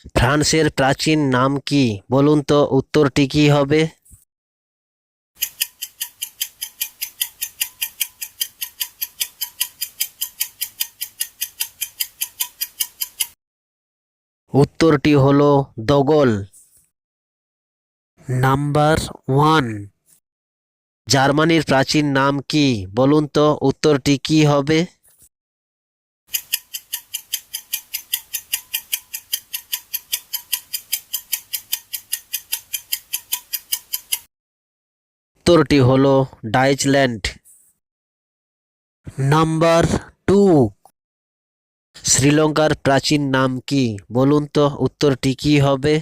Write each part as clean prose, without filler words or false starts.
ফ্রান্সের প্রাচীন নাম কি বলুন তো উত্তরটি কি হবে? উত্তরটি হলো দোগল। নাম্বার 1, জার্মানির প্রাচীন নাম কি বলুন তো উত্তরটি কি হবে? উত্তরটি হলো ডাইচল্যান্ড। নাম্বার 2, শ্রীলঙ্কার প্রাচীন নাম কি বলুন তো উত্তরটি কি হবে?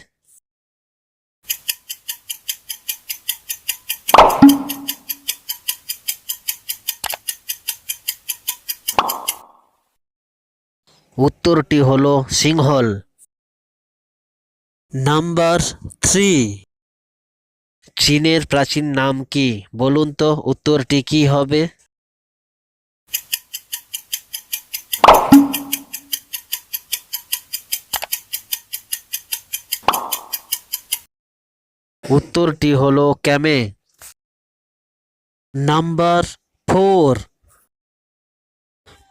উত্তরটি হলো সিংহল। নাম্বার 3, চীনের প্রাচীন নাম কি বলুন তো উত্তরটি কি হবে? উত্তরটি হলো ক্যামে। নাম্বার 4,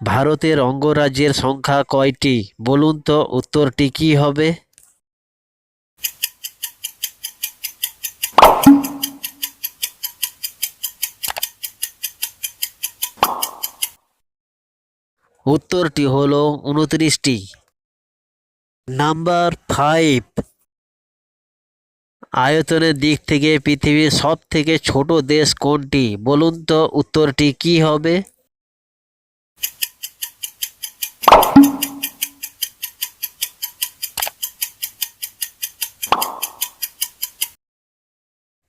ভারতের অঙ্গরাজ্যের সংখ্যা কয়টি বলুন তো উত্তরটি কি হবে? উত্তরটি হলো 29টি। নাম্বার 5, আয়তনের দিক থেকে পৃথিবীর সব থেকে ছোট দেশ কোনটি বলুন তো উত্তরটি কি হবে?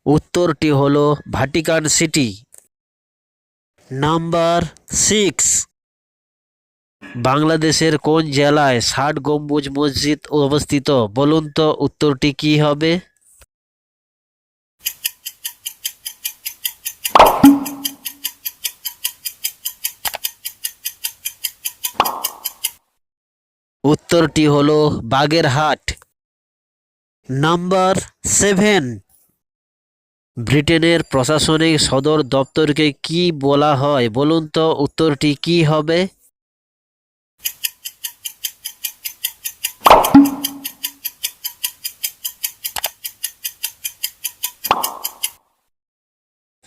উত্তরটি হলো ভ্যাটিকান সিটি। নাম্বার 6, বাংলাদেশের কোন জেলায় 60 গম্বুজ মসজিদ অবস্থিত বলুন তো উত্তরটি কি হবে? উত্তরটি হলো বাগেরহাট। নাম্বার 7, ব্রিটেনের প্রশাসনিক সদর দপ্তরকে কি বলা হয় বলুন তো উত্তরটি কি হবে?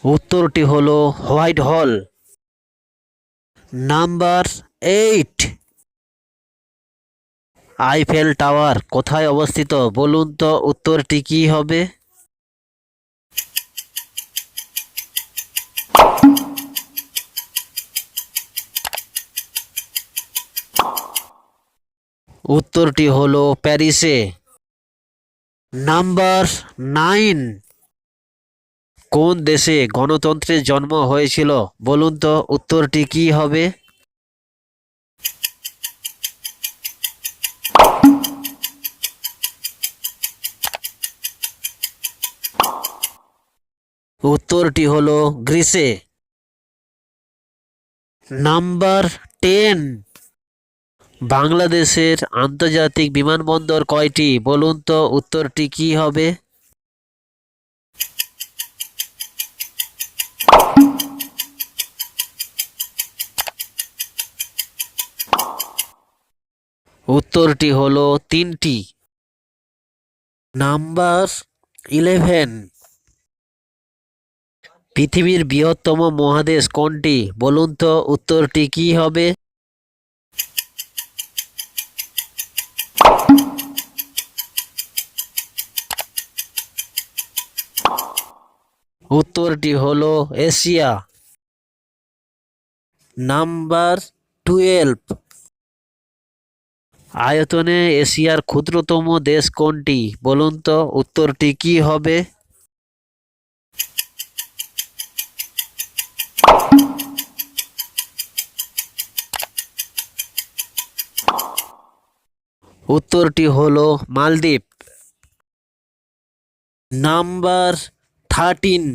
উত্তরটি হলো হোয়াইট হল। নাম্বার 8, আইফেল টাওয়ার কোথায় অবস্থিত বলুন তো উত্তরটি কি হবে? উত্তরটি হলো প্যারিসে। নাম্বার 9, কোন দেশে গণতন্ত্রের জন্ম হয়েছিল বলুন তো উত্তরটি কি হবে? উত্তরটি হলো গ্রিসে। নাম্বার 10, বাংলাদেশের আন্তর্জাতিক বিমানবন্দর কয়টি বলুন তো উত্তরটি কি হবে? উত্তরটি হলো 3টি। নাম্বার 11, পৃথিবীর বৃহত্তম মহাদেশ কোনটি বলুন তো উত্তরটি কি হবে? উত্তরটি হলো এশিয়া। নাম্বার 12, আয়তনে এশিয়ার ক্ষুদ্রতম দেশ কোনটি বলুন তো উত্তরটি কি হবে? উত্তরটি হলো মালদ্বীপ। নাম্বার 13,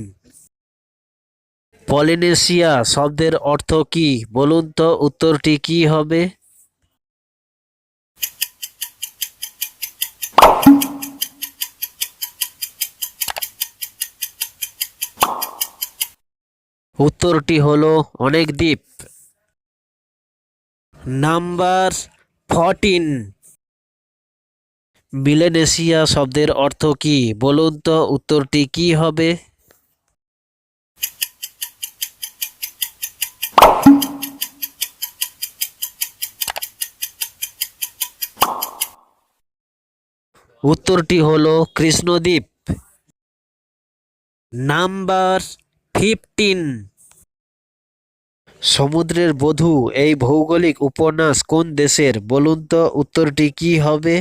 পলিনেশিয়া শব্দের অর্থ কি বলুন তো উত্তরটি কি হবে? উত্তরটি হলো অনেক দ্বীপ। নাম্বার 14, মিলেনেশিয়া শব্দের অর্থ কি? বলুন তো উত্তরটি কি হবে? উত্তরটি হলো কৃষ্ণদ্বীপ। নাম্বার 15, সমুদ্রের বধূ এই ভৌগোলিক উপন্যাস কোন দেশের? বলুন তো উত্তরটি কি হবে?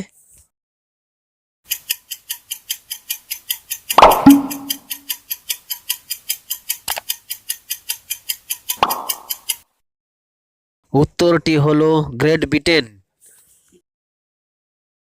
উত্তরটি হলো গ্রেট ব্রিটেন।